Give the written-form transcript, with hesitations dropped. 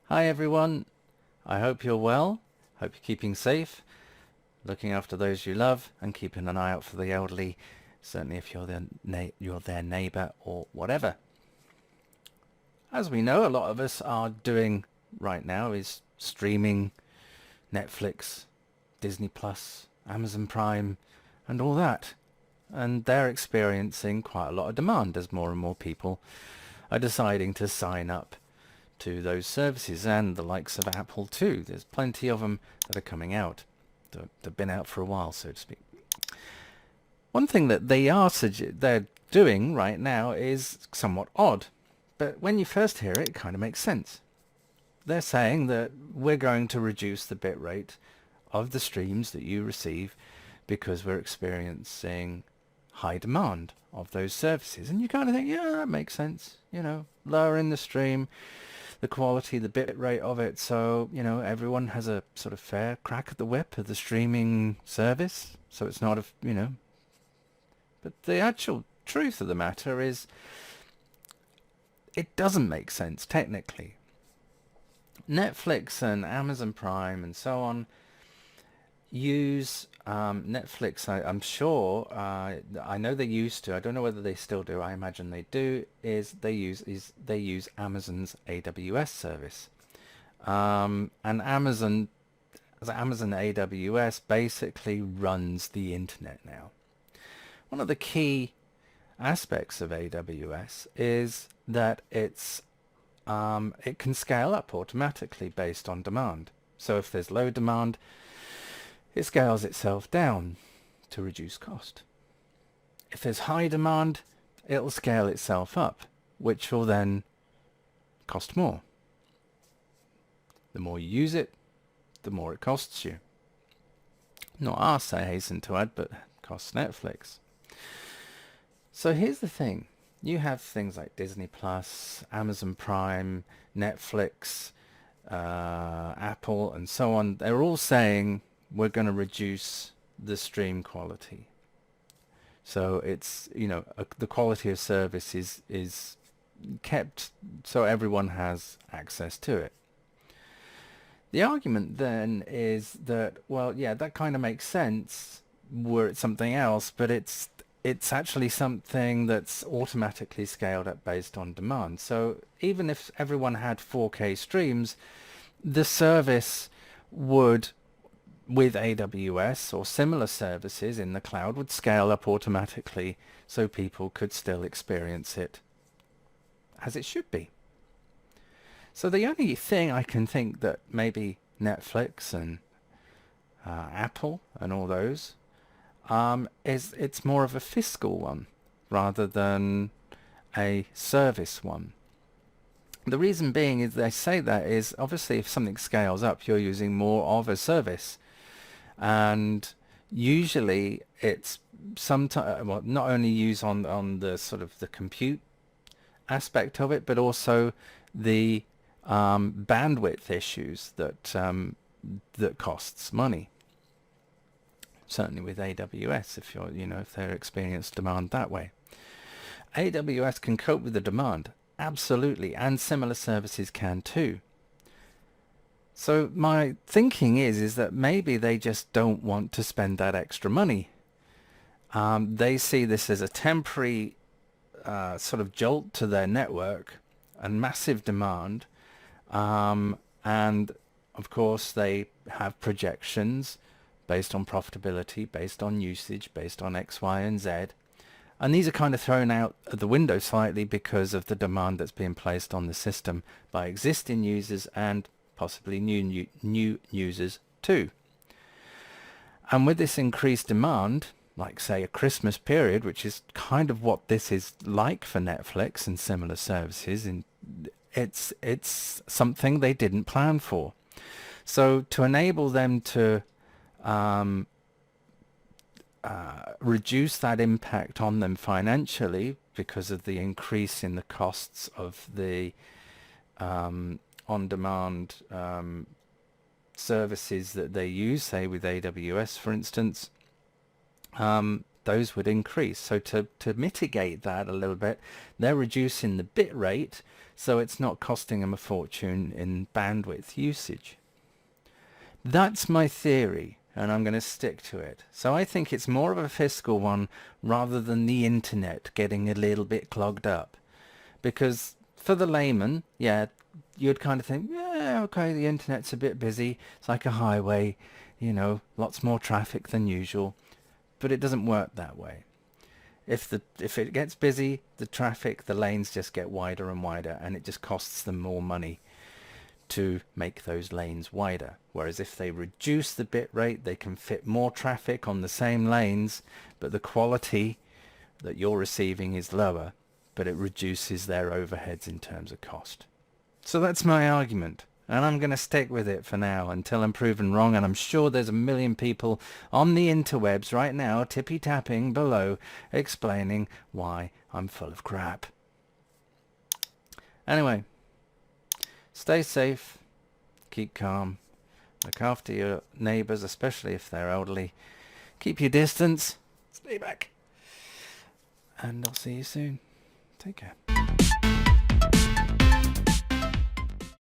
Hi everyone, I hope you're well, hope you're keeping safe, looking after those you love and keeping an eye out for the elderly, certainly if you're their neighbour or whatever. As we know, a lot of us are doing right now is streaming Netflix, Disney Plus, Amazon Prime and all that. And they're experiencing quite a lot of demand as more and more people are deciding to sign up to those services, and the likes of Apple too. There's plenty of them that are coming out. They've been out for a while, so to speak. One thing that they're doing right now is somewhat odd, but when you first hear it, it kind of makes sense. They're saying that we're going to reduce the bit rate of the streams that you receive because we're experiencing high demand of those services. And you kind of think, yeah, that makes sense. Lowering the stream, the quality, the bit rate of it, so everyone has a sort of fair crack at the whip of the streaming service, so it's not but the actual truth of the matter is it doesn't make sense technically. Netflix and Amazon Prime and so on use Netflix. I'm sure, I know they used to, I don't know whether they still do, I imagine they do, they use Amazon's AWS service. And Amazon AWS basically runs the internet now. One of the key aspects of AWS is that it can scale up automatically based on demand. So if there's low demand, it scales itself down to reduce cost. If there's high demand, it'll scale itself up, which will then cost more. The more you use it, the more it costs you. Not us, I hasten to add, but costs Netflix. So here's the thing. You have things like Disney Plus, Amazon Prime, Netflix, Apple, and so on. They're all saying we're going to reduce the stream quality. So it's, the quality of service is kept so everyone has access to it. The argument then is that, well, yeah, that kind of makes sense were it something else, but it's actually something that's automatically scaled up based on demand. So even if everyone had 4K streams, the service would, with AWS or similar services in the cloud, would scale up automatically so people could still experience it as it should be. So the only thing I can think that maybe Netflix and Apple and all those is it's more of a fiscal one rather than a service one. The reason being is they say that is obviously if something scales up, you're using more of a service. And usually it's not only used on the sort of the compute aspect of it, but also the bandwidth issues that costs money. Certainly with AWS, if if they're experienced demand that way. AWS can cope with the demand, absolutely, and similar services can too. So my thinking is that maybe they just don't want to spend that extra money. They see this as a temporary sort of jolt to their network and massive demand. And of course they have projections based on profitability, based on usage, based on X, Y, and Z. And these are kind of thrown out of the window slightly because of the demand that's being placed on the system by existing users and possibly new users too. And with this increased demand, like say a Christmas period, which is kind of what this is like for Netflix and similar services, and it's something they didn't plan for. So to enable them to reduce that impact on them financially because of the increase in the costs of the on-demand services that they use, say with AWS for instance, those would increase. So to mitigate that a little bit, they're reducing the bit rate so it's not costing them a fortune in bandwidth usage. That's my theory, and I'm going to stick to it. So I think it's more of a fiscal one rather than the internet getting a little bit clogged up. Because for the layman, yeah, you'd kind of think, yeah, okay, the internet's a bit busy. It's like a highway, you know, lots more traffic than usual. But it doesn't work that way. If it gets busy, the lanes just get wider and wider, and it just costs them more money to make those lanes wider. Whereas if they reduce the bit rate, they can fit more traffic on the same lanes, but the quality that you're receiving is lower, but it reduces their overheads in terms of cost. So that's my argument, and I'm going to stick with it for now until I'm proven wrong, and I'm sure there's a million people on the interwebs right now tippy-tapping below explaining why I'm full of crap. Anyway, stay safe, keep calm, look after your neighbours, especially if they're elderly. Keep your distance, stay back, and I'll see you soon. Take care.